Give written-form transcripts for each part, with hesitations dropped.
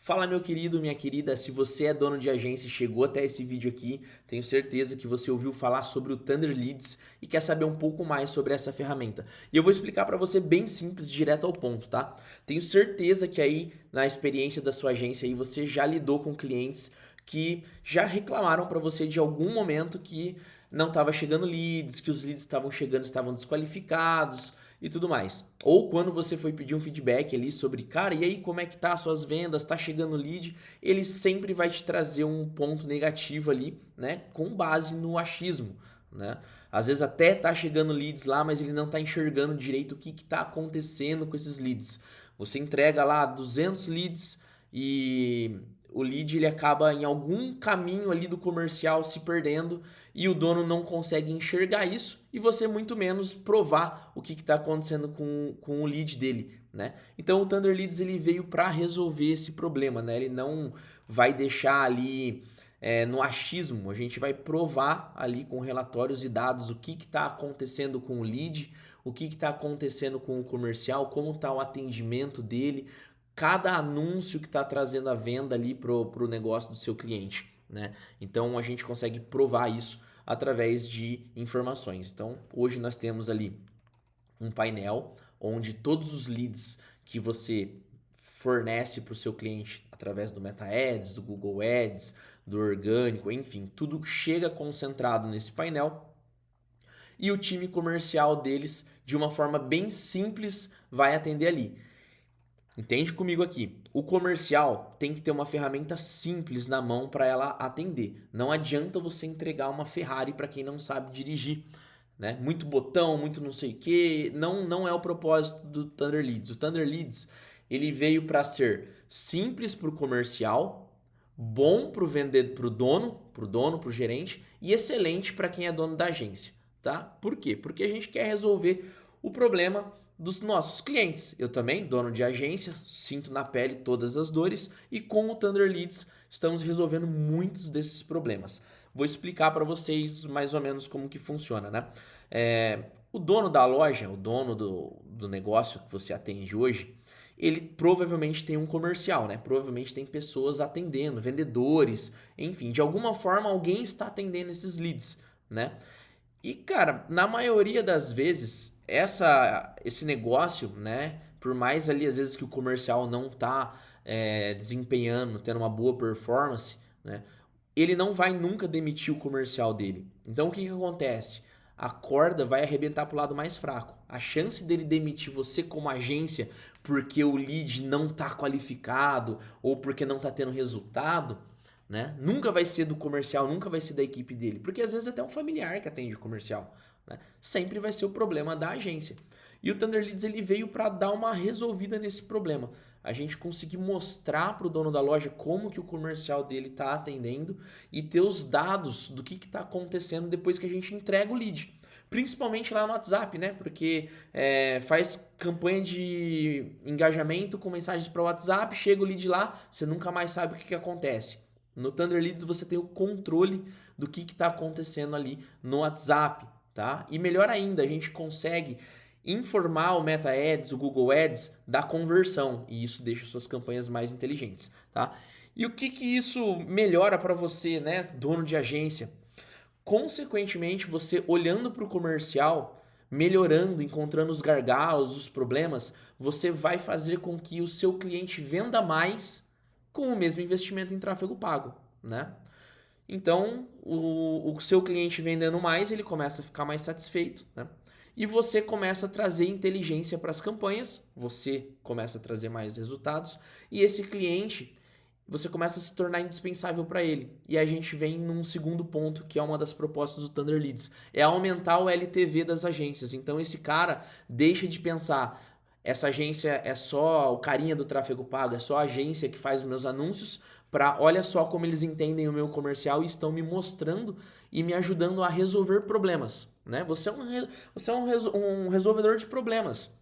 Fala meu querido, minha querida, se você é dono de agência e chegou até esse vídeo aqui, tenho certeza que você ouviu falar sobre o Thunder Leads e quer saber um pouco mais sobre essa ferramenta. E eu vou explicar para você bem simples, direto ao ponto, tá? Tenho certeza que aí na experiência da sua agência aí você já lidou com clientes que já reclamaram para você de algum momento que não estava chegando leads, que os leads estavam chegando, estavam desqualificados e tudo mais. Ou quando você foi pedir um feedback ali sobre, cara, e aí como é que tá as suas vendas, tá chegando lead, ele sempre vai te trazer um ponto negativo ali, né, com base no achismo, né? Às vezes até tá chegando leads lá, mas ele não tá enxergando direito o que que tá acontecendo com esses leads. Você entrega lá 200 leads e o lead ele acaba em algum caminho ali do comercial se perdendo e o dono não consegue enxergar isso e você muito menos provar o que está acontecendo com o lead dele, né? Então o Thunder Leads ele veio para resolver esse problema, né? Ele não vai deixar ali no achismo, a gente vai provar ali com relatórios e dados o que está acontecendo com o lead, o que está acontecendo com o comercial, como está o atendimento dele, cada anúncio que está trazendo a venda ali pro negócio do seu cliente, né? Então a gente consegue provar isso através de informações. Então hoje nós temos ali um painel onde todos os leads que você fornece para o seu cliente através do Meta Ads, do Google Ads, do orgânico, enfim, tudo chega concentrado nesse painel e o time comercial deles, de uma forma bem simples, vai atender ali. Entende comigo aqui? O comercial tem que ter uma ferramenta simples na mão para ela atender. Não adianta você entregar uma Ferrari para quem não sabe dirigir, né? Muito botão, muito não sei o que, não é o propósito do Thunder Leads. O Thunder Leads, ele veio para ser simples para o comercial, bom para o vendedor, para o gerente e excelente para quem é dono da agência, tá? Por quê? Porque a gente quer resolver o problema dos nossos clientes. Eu também, dono de agência, sinto na pele todas as dores e com o Thunder Leads estamos resolvendo muitos desses problemas. Vou explicar para vocês mais ou menos como que funciona, né? O dono da loja, o dono do negócio que você atende hoje, ele provavelmente tem um comercial, né? Provavelmente tem pessoas atendendo, vendedores, enfim, de alguma forma alguém está atendendo esses leads, né? E, cara, na maioria das vezes, esse negócio, né? Por mais ali, às vezes, que o comercial não tá desempenhando, tendo uma boa performance, né? Ele não vai nunca demitir o comercial dele. Então, o que que acontece? A corda vai arrebentar pro lado mais fraco. A chance dele demitir você como agência porque o lead não tá qualificado ou porque não tá tendo resultado, né? Nunca vai ser do comercial, nunca vai ser da equipe dele, porque às vezes até um familiar que atende o comercial, né? Sempre vai ser o problema da agência. E o Thunder Leads ele veio para dar uma resolvida nesse problema. A gente conseguir mostrar para o dono da loja como que o comercial dele está atendendo e ter os dados do que está acontecendo depois que a gente entrega o lead. Principalmente lá no WhatsApp, né? Porque faz campanha de engajamento com mensagens para o WhatsApp, chega o lead lá, você nunca mais sabe o que acontece. No Thunder Leads você tem o controle do que está acontecendo ali no WhatsApp, tá? E melhor ainda, a gente consegue informar o Meta Ads, o Google Ads da conversão e isso deixa suas campanhas mais inteligentes, tá? E o que que isso melhora para você, né, dono de agência? Consequentemente, você olhando para o comercial, melhorando, encontrando os gargalos, os problemas, você vai fazer com que o seu cliente venda mais com o mesmo investimento em tráfego pago, né? Então, o seu cliente vendendo mais, ele começa a ficar mais satisfeito, né? E você começa a trazer inteligência para as campanhas, você começa a trazer mais resultados, e esse cliente, você começa a se tornar indispensável para ele. E a gente vem num segundo ponto, que é uma das propostas do Thunder Leads, é aumentar o LTV das agências. Então esse cara deixa de pensar, essa agência é só o carinha do tráfego pago, é só a agência que faz os meus anúncios, para olha só como eles entendem o meu comercial e estão me mostrando e me ajudando a resolver problemas, né? Você é um resolvedor de problemas,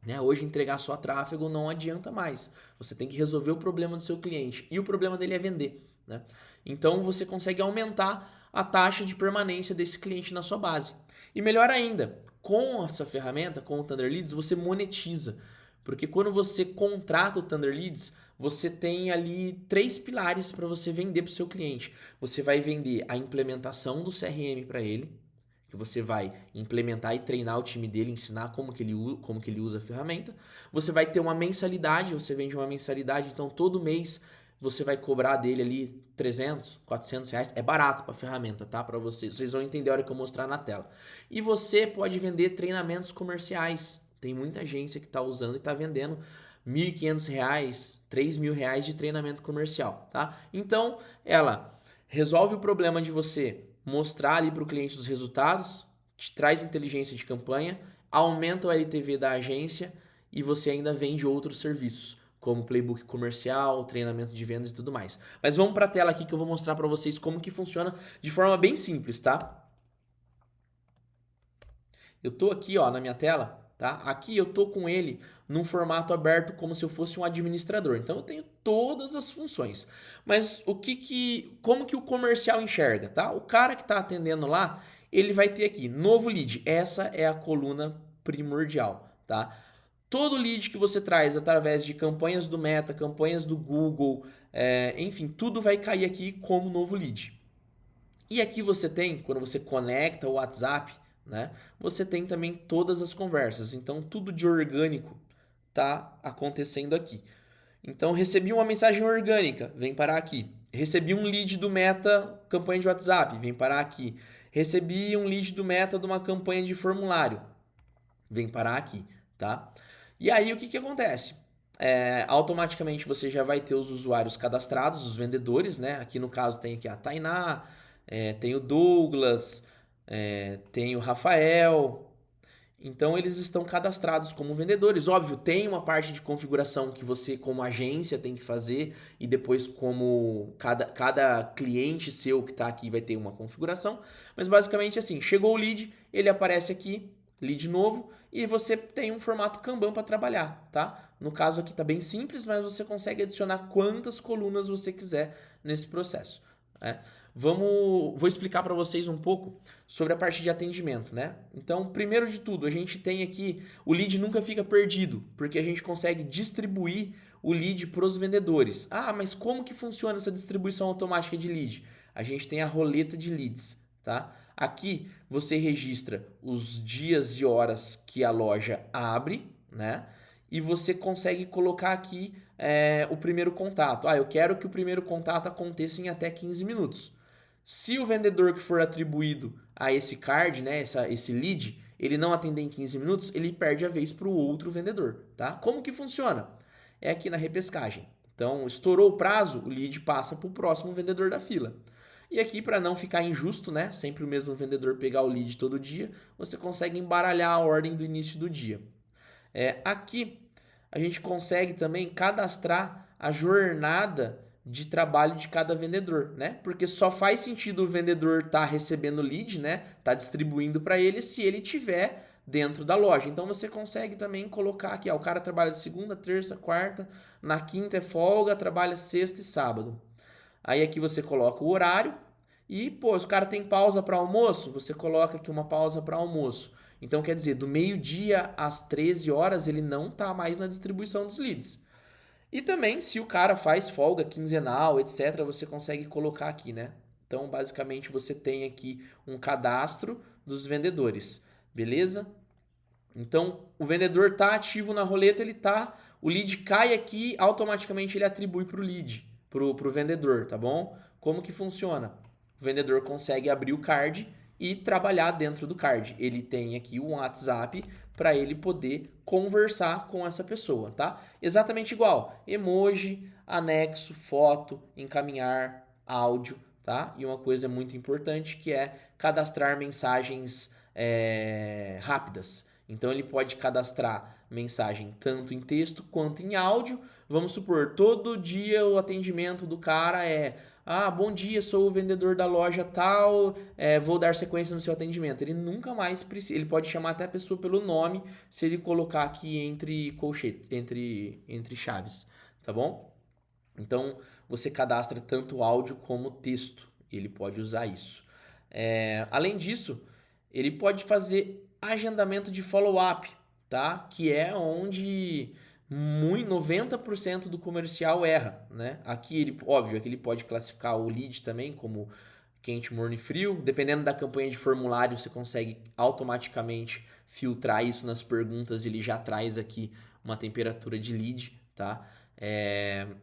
né? Hoje entregar só tráfego não adianta mais. Você tem que resolver o problema do seu cliente e o problema dele é vender, né? Então você consegue aumentar a taxa de permanência desse cliente na sua base. E melhor ainda, com essa ferramenta, com o Thunder Leads, você monetiza. Porque quando você contrata o Thunder Leads, você tem ali 3 pilares para você vender para o seu cliente. Você vai vender a implementação do CRM para ele, que você vai implementar e treinar o time dele, ensinar como que ele usa a ferramenta. Você vai ter uma mensalidade, você vende uma mensalidade, então todo mês você vai cobrar dele ali 300, 400 reais. É barato para a ferramenta, tá? Para vocês. Vocês vão entender a hora que eu mostrar na tela. E você pode vender treinamentos comerciais. Tem muita agência que está usando e está vendendo R$ 1.500, R$ 3.000 de treinamento comercial, tá? Então, ela resolve o problema de você mostrar ali para o cliente os resultados, te traz inteligência de campanha, aumenta o LTV da agência e você ainda vende outros serviços, como playbook comercial, treinamento de vendas e tudo mais. Mas vamos para a tela aqui que eu vou mostrar para vocês como que funciona de forma bem simples, tá? Eu tô aqui, ó, na minha tela, tá? Aqui eu tô com ele num formato aberto como se eu fosse um administrador. Então eu tenho todas as funções. Mas como que o comercial enxerga, tá? O cara que tá atendendo lá, ele vai ter aqui novo lead. Essa é a coluna primordial, tá? Todo lead que você traz através de campanhas do Meta, campanhas do Google, enfim, tudo vai cair aqui como novo lead. E aqui você tem, quando você conecta o WhatsApp, né? Você tem também todas as conversas. Então tudo de orgânico tá acontecendo aqui. Então recebi uma mensagem orgânica, vem parar aqui. Recebi um lead do Meta, campanha de WhatsApp, vem parar aqui. Recebi um lead do Meta de uma campanha de formulário, vem parar aqui, tá? E aí o que acontece? Automaticamente você já vai ter os usuários cadastrados, os vendedores, né? Aqui no caso tem aqui a Tainá, tem o Douglas, tem o Rafael. Então eles estão cadastrados como vendedores. Óbvio, tem uma parte de configuração que você, como agência, tem que fazer, e depois, como cada cliente seu que está aqui vai ter uma configuração. Mas basicamente assim, chegou o lead, ele aparece aqui, lead novo, e você tem um formato Kanban para trabalhar, tá? No caso aqui está bem simples, mas você consegue adicionar quantas colunas você quiser nesse processo, né? Vou explicar para vocês um pouco sobre a parte de atendimento, né? Então, primeiro de tudo, a gente tem aqui, o lead nunca fica perdido, porque a gente consegue distribuir o lead para os vendedores. Ah, mas como que funciona essa distribuição automática de lead? A gente tem a roleta de leads, tá? Aqui você registra os dias e horas que a loja abre, né? E você consegue colocar aqui o primeiro contato. Ah, eu quero que o primeiro contato aconteça em até 15 minutos. Se o vendedor que for atribuído a esse card, né, esse lead, ele não atender em 15 minutos, ele perde a vez para o outro vendedor, tá? Como que funciona? É aqui na repescagem. Então, estourou o prazo, o lead passa para o próximo vendedor da fila. E aqui, para não ficar injusto, né, sempre o mesmo vendedor pegar o lead todo dia, você consegue embaralhar a ordem do início do dia. Aqui, a gente consegue também cadastrar a jornada de trabalho de cada vendedor, né? Porque só faz sentido o vendedor estar recebendo lead, né? Tá distribuindo para ele se ele tiver dentro da loja. Então você consegue também colocar aqui, ó, o cara trabalha de segunda, terça, quarta, na quinta é folga, trabalha sexta e sábado. Aí aqui você coloca o horário e, pô, se o cara tem pausa para almoço, você coloca aqui uma pausa para almoço. Então quer dizer, do meio-dia às 13 horas ele não tá mais na distribuição dos leads. E também, se o cara faz folga quinzenal, etc., você consegue colocar aqui, né? Então, basicamente, você tem aqui um cadastro dos vendedores, beleza? Então, o vendedor está ativo na roleta, o lead cai aqui, automaticamente ele atribui para o lead, para o vendedor, tá bom? Como que funciona? O vendedor consegue abrir o card e trabalhar dentro do card. Ele tem aqui um WhatsApp para ele poder conversar com essa pessoa, tá? Exatamente igual, emoji, anexo, foto, encaminhar, áudio, tá? E uma coisa muito importante que é cadastrar mensagens rápidas. Então ele pode cadastrar mensagem tanto em texto quanto em áudio. Vamos supor, todo dia o atendimento do cara é: ah, bom dia, sou o vendedor da loja tal, vou dar sequência no seu atendimento. Ele nunca mais precisa, ele pode chamar até a pessoa pelo nome se ele colocar aqui entre colchetes, entre chaves, tá bom? Então você cadastra tanto áudio como texto, ele pode usar isso. Além disso, ele pode fazer agendamento de follow-up, tá? Que é onde muito 90% do comercial erra, né? Aqui ele, óbvio, aqui ele pode classificar o lead também como quente, morno e frio. Dependendo da campanha de formulário, você consegue automaticamente filtrar isso nas perguntas, ele já traz aqui uma temperatura de lead, tá?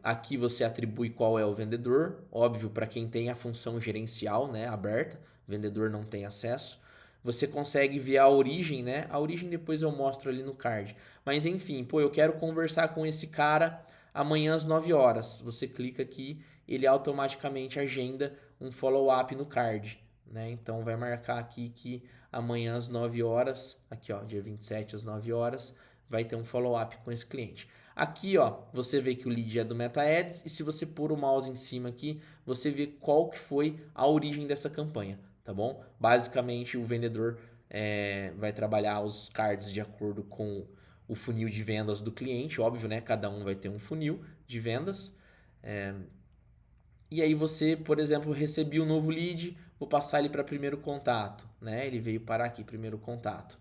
Aqui você atribui qual é o vendedor, óbvio, para quem tem a função gerencial, né, aberta, o vendedor não tem acesso. Você consegue ver a origem, né? A origem depois eu mostro ali no card. Mas enfim, pô, eu quero conversar com esse cara amanhã às 9 horas. Você clica aqui, ele automaticamente agenda um follow-up no card, né? Então vai marcar aqui que amanhã às 9 horas, aqui ó, dia 27 às 9 horas, vai ter um follow-up com esse cliente. Aqui ó, você vê que o lead é do Meta Ads e se você pôr o mouse em cima aqui, você vê qual que foi a origem dessa campanha, tá bom? Basicamente o vendedor vai trabalhar os cards de acordo com o funil de vendas do cliente, óbvio, né? Cada um vai ter um funil de vendas. E aí você, por exemplo, recebi um novo lead, vou passar ele para primeiro contato, né? Ele veio parar aqui, primeiro contato.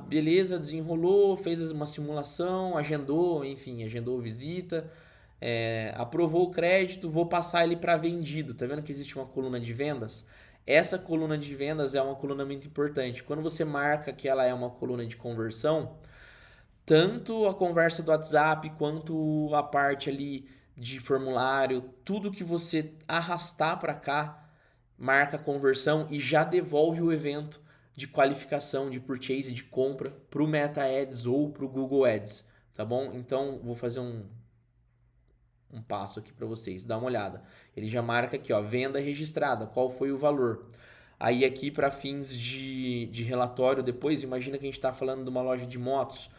Beleza, desenrolou, fez uma simulação, agendou, enfim, agendou visita, aprovou o crédito, vou passar ele para vendido. Tá vendo que existe uma coluna de vendas? Essa coluna de vendas é uma coluna muito importante. Quando você marca que ela é uma coluna de conversão, tanto a conversa do WhatsApp quanto a parte ali de formulário, tudo que você arrastar para cá marca conversão e já devolve o evento de qualificação, de purchase, de compra para o Meta Ads ou para o Google Ads, tá bom? Então vou fazer um passo aqui para vocês, dá uma olhada. Ele já marca aqui, ó, venda registrada, qual foi o valor. Aí aqui para fins de relatório depois, imagina que a gente está falando de uma loja de motos.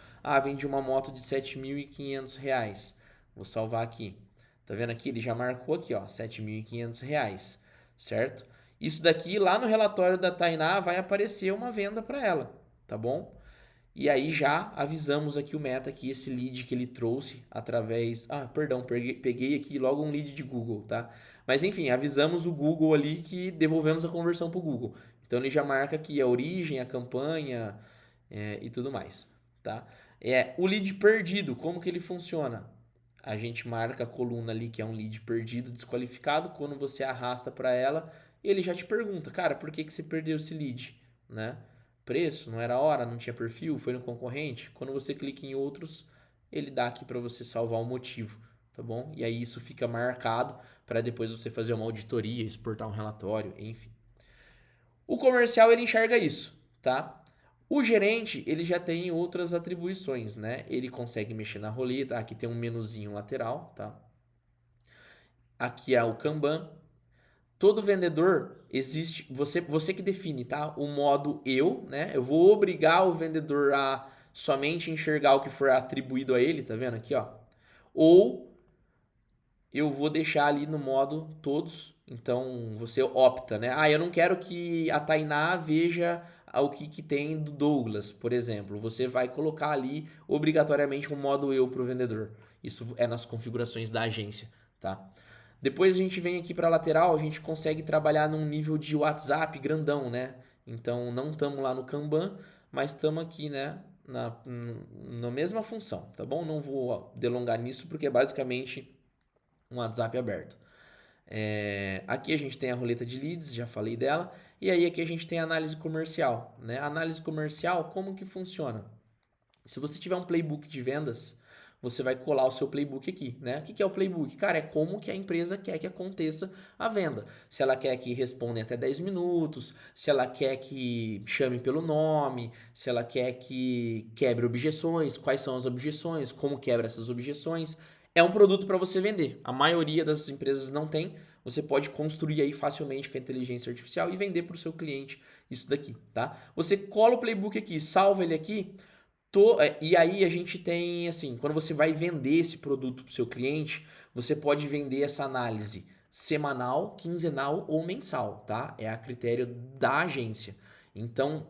Vende uma moto de R$ 7.500. Vou salvar aqui. Tá vendo aqui? Ele já marcou aqui, ó, R$ 7.500, certo? Isso daqui lá no relatório da Tainá vai aparecer uma venda para ela, tá bom? E aí já avisamos aqui o Meta que esse lead que ele trouxe através... perdão, peguei aqui logo um lead de Google, tá? Mas enfim, avisamos o Google ali que devolvemos a conversão para o Google. Então ele já marca aqui a origem, a campanha e tudo mais, tá? O lead perdido, como que ele funciona? A gente marca a coluna ali que é um lead perdido, desqualificado. Quando você arrasta para ela, ele já te pergunta, cara, por que você perdeu esse lead, né? Preço, não era hora, não tinha perfil, foi no concorrente. Quando você clica em outros, ele dá aqui para você salvar o motivo, tá bom? E aí isso fica marcado para depois você fazer uma auditoria, exportar um relatório, enfim. O comercial ele enxerga isso, tá? O gerente ele já tem outras atribuições, né? Ele consegue mexer na roleta, aqui tem um menuzinho lateral, tá? Aqui é o Kanban. Todo vendedor existe, você que define, tá? O modo eu, né? Eu vou obrigar o vendedor a somente enxergar o que for atribuído a ele, tá vendo aqui, ó? Ou eu vou deixar ali no modo todos, então você opta, né? Eu não quero que a Tainá veja o que tem do Douglas, por exemplo. Você vai colocar ali obrigatoriamente um modo eu para o vendedor. Isso é nas configurações da agência, tá? Depois a gente vem aqui para a lateral, a gente consegue trabalhar num nível de WhatsApp grandão, né? Então não estamos lá no Kanban, mas estamos aqui, né? Na mesma função, tá bom? Não vou delongar nisso porque é basicamente um WhatsApp aberto. Aqui a gente tem a roleta de leads, já falei dela. E aí aqui a gente tem a análise comercial, né? A análise comercial, como que funciona? Se você tiver um playbook de vendas, você vai colar o seu playbook aqui, né? O que é o playbook? Cara, é como que a empresa quer que aconteça a venda. Se ela quer que responda em até 10 minutos, se ela quer que chame pelo nome, se ela quer que quebre objeções, quais são as objeções, como quebra essas objeções. É um produto para você vender. A maioria das empresas não tem. Você pode construir aí facilmente com a inteligência artificial e vender para o seu cliente isso daqui, tá? Você cola o playbook aqui, salva ele aqui. E aí a gente tem, assim, quando você vai vender esse produto para o seu cliente, você pode vender essa análise semanal, quinzenal ou mensal, tá? É a critério da agência. Então,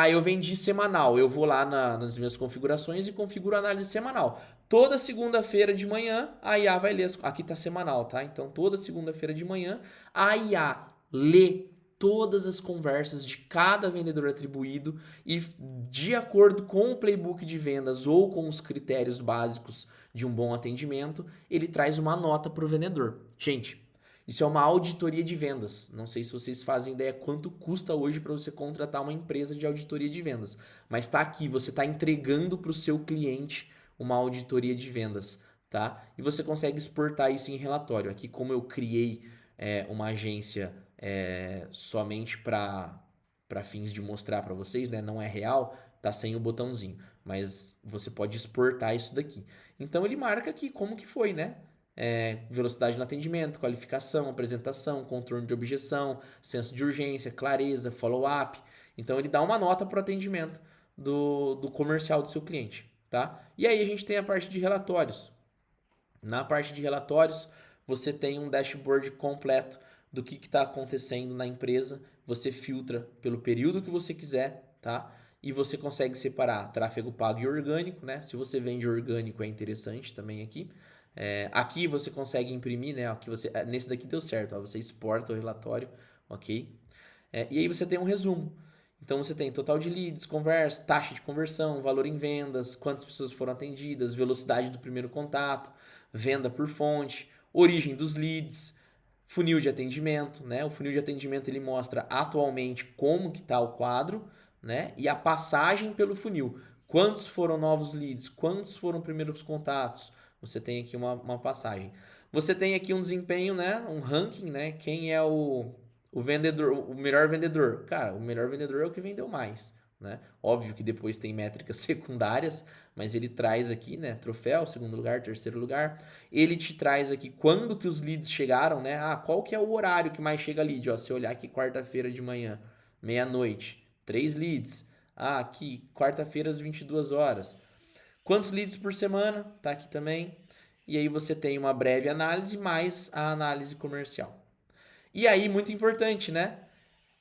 eu vendi semanal, eu vou lá nas minhas configurações e configuro a análise semanal. Toda segunda-feira de manhã, a IA vai ler, aqui tá semanal, tá? Então, toda segunda-feira de manhã, a IA lê todas as conversas de cada vendedor atribuído e, de acordo com o playbook de vendas ou com os critérios básicos de um bom atendimento, ele traz uma nota para o vendedor. Gente, isso é uma auditoria de vendas. Não sei se vocês fazem ideia quanto custa hoje para você contratar uma empresa de auditoria de vendas. Mas está aqui, você está entregando para o seu cliente uma auditoria de vendas, tá? E você consegue exportar isso em relatório. Aqui, como eu criei uma agência somente para fins de mostrar para vocês, né? Não é real, tá sem o botãozinho. Mas você pode exportar isso daqui. Então ele marca aqui como que foi, né? Velocidade no atendimento, qualificação, apresentação, contorno de objeção, senso de urgência, clareza, follow-up. Então ele dá uma nota para o atendimento do comercial do seu cliente, tá? E aí a gente tem a parte de relatórios. Na parte de relatórios, você tem um dashboard completo do que está acontecendo na empresa. Você filtra pelo período que você quiser, tá? E você consegue separar tráfego pago e orgânico, né? Se você vende orgânico é interessante também aqui. Aqui você consegue imprimir, né? Aqui nesse daqui deu certo, ó, você exporta o relatório, ok? E aí você tem um resumo. Então você tem total de leads, conversa, taxa de conversão, valor em vendas, quantas pessoas foram atendidas, velocidade do primeiro contato, venda por fonte, origem dos leads, funil de atendimento, né? O funil de atendimento ele mostra atualmente como que está o quadro, né? E a passagem pelo funil. Quantos foram novos leads? Quantos foram primeiros contatos? Você tem aqui uma passagem. Você tem aqui um desempenho, né? Um ranking, né? Quem é o vendedor, o melhor vendedor? Cara, o melhor vendedor é o que vendeu mais, né? Óbvio que depois tem métricas secundárias, mas ele traz aqui, né? Troféu, segundo lugar, terceiro lugar. Ele te traz aqui quando que os leads chegaram, né? Qual que é o horário que mais chega lead? Ó, se eu olhar aqui quarta-feira de manhã, meia-noite, 3 leads. Aqui, quarta-feira às 22 horas. Quantos leads por semana? Tá aqui também. E aí você tem uma breve análise mais a análise comercial. E aí, muito importante, né?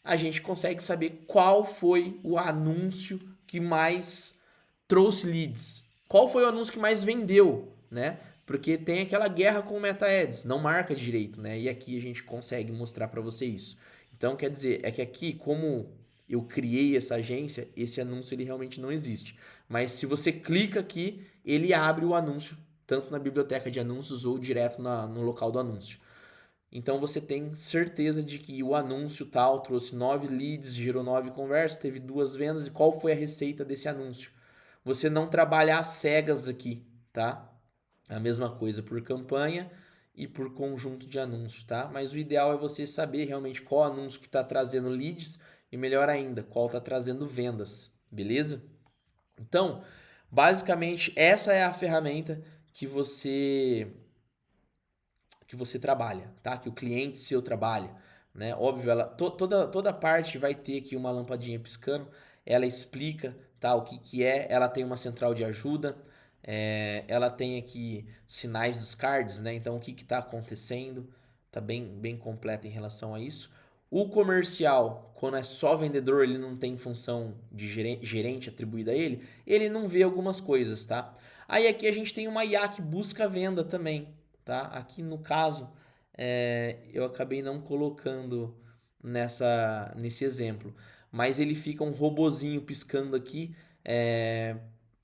A gente consegue saber qual foi o anúncio que mais trouxe leads. Qual foi o anúncio que mais vendeu, né? Porque tem aquela guerra com o Meta Ads, não marca direito, né? E aqui a gente consegue mostrar para você isso. Então, quer dizer, é que aqui, como eu criei essa agência, esse anúncio ele realmente não existe. Mas se você clica aqui, ele abre o anúncio, tanto na biblioteca de anúncios ou direto no local do anúncio. Então você tem certeza de que o anúncio tal trouxe 9 leads, gerou 9 conversas, teve 2 vendas e qual foi a receita desse anúncio. Você não trabalha às cegas aqui, tá? A mesma coisa por campanha e por conjunto de anúncios, tá? Mas o ideal é você saber realmente qual anúncio que está trazendo leads e melhor ainda, qual está trazendo vendas, beleza? Então, basicamente essa é a ferramenta que você trabalha, tá? Que o cliente seu trabalha, né? Óbvio, toda parte vai ter aqui uma lampadinha piscando, ela explica, tá? O que que é, ela tem uma central de ajuda, ela tem aqui sinais dos cards, né? Então o que que tá acontecendo, tá bem completo em relação a isso. O comercial, quando é só vendedor, ele não tem função de gerente atribuída a ele não vê algumas coisas, tá? Aí aqui a gente tem uma IA que busca venda também, tá? Aqui no caso, eu acabei não colocando nesse exemplo, mas ele fica um robozinho piscando aqui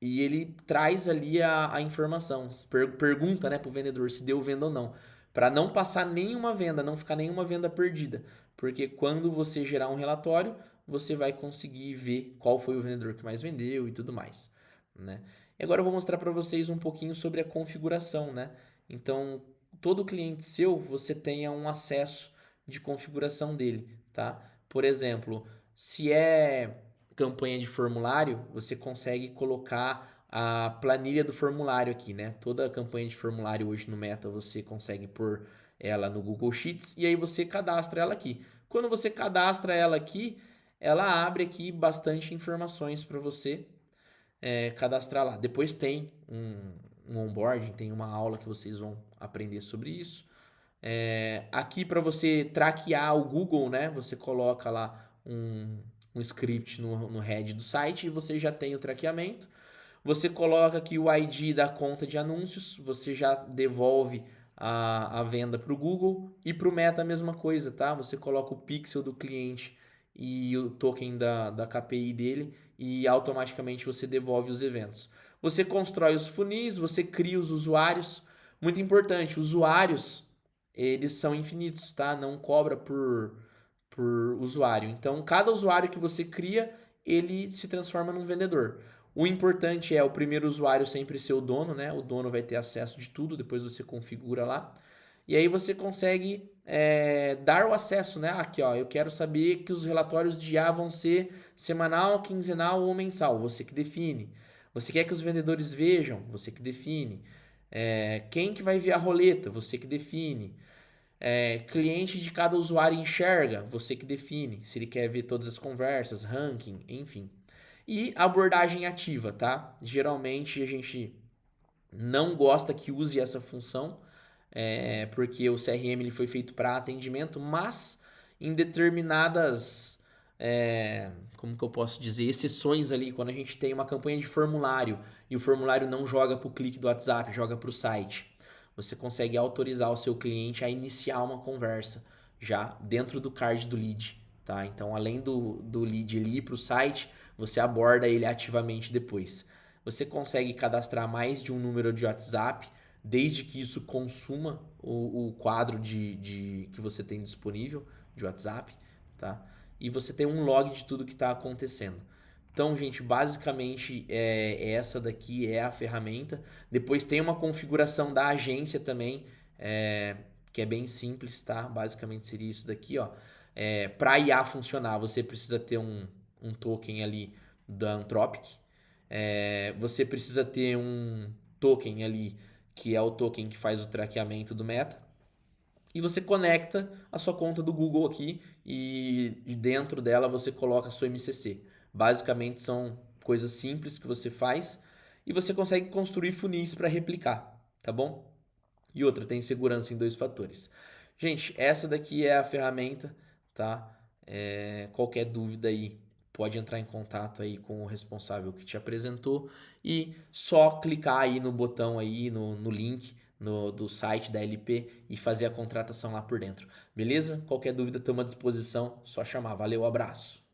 e ele traz ali a informação, pergunta, né, pro vendedor se deu venda ou não, para não passar nenhuma venda, não ficar nenhuma venda perdida, porque quando você gerar um relatório, você vai conseguir ver qual foi o vendedor que mais vendeu e tudo mais, né? E agora eu vou mostrar para vocês um pouquinho sobre a configuração, né? Então, todo cliente seu, você tenha um acesso de configuração dele, tá? Por exemplo, se é campanha de formulário, você consegue colocar a planilha do formulário aqui, né? Toda campanha de formulário hoje no Meta você consegue pôr ela no Google Sheets e aí você cadastra ela aqui. Quando você cadastra ela aqui, ela abre aqui bastante informações para você cadastrar lá. Depois tem um onboarding, tem uma aula que vocês vão aprender sobre isso. Aqui para você traquear o Google, né? Você coloca lá um script no head do site e você já tem o traqueamento. Você coloca aqui o ID da conta de anúncios, você já devolve a venda para o Google e para o Meta a mesma coisa, tá? Você coloca o pixel do cliente e o token da KPI dele e automaticamente você devolve os eventos. Você constrói os funis, você cria os usuários. Muito importante, usuários, eles são infinitos, tá? Não cobra por usuário. Então, cada usuário que você cria, ele se transforma num vendedor. O importante é o primeiro usuário sempre ser o dono, né? O dono vai ter acesso de tudo, depois você configura lá. E aí você consegue dar o acesso, né? Aqui, ó, eu quero saber que os relatórios de IA vão ser semanal, quinzenal ou mensal. Você que define. Você quer que os vendedores vejam? Você que define. Quem que vai ver a roleta? Você que define. Cliente de cada usuário enxerga? Você que define. Se ele quer ver todas as conversas, ranking, enfim. E abordagem ativa, tá? Geralmente a gente não gosta que use essa função, porque o CRM ele foi feito para atendimento, mas em determinadas, como que eu posso dizer, exceções ali, quando a gente tem uma campanha de formulário e o formulário não joga para o clique do WhatsApp, joga para o site, você consegue autorizar o seu cliente a iniciar uma conversa já dentro do card do lead. Tá? Então, além do lead ele ir para o site, você aborda ele ativamente depois. Você consegue cadastrar mais de um número de WhatsApp, desde que isso consuma o quadro que você tem disponível de WhatsApp, tá? E você tem um log de tudo que está acontecendo. Então, gente, basicamente essa daqui é a ferramenta. Depois tem uma configuração da agência também, que é bem simples, tá? Basicamente seria isso daqui, ó. Para IA funcionar, você precisa ter um token ali da Anthropic. Você precisa ter um token ali, que é o token que faz o traqueamento do Meta. E você conecta a sua conta do Google aqui e dentro dela você coloca a sua MCC. Basicamente são coisas simples que você faz e você consegue construir funis para replicar, tá bom? E outra, tem segurança em 2 fatores. Gente, essa daqui é a ferramenta, tá? Qualquer dúvida aí, pode entrar em contato aí com o responsável que te apresentou e só clicar aí no botão aí, no link do site da LP e fazer a contratação lá por dentro. Beleza? Qualquer dúvida, estamos à disposição, só chamar. Valeu, abraço.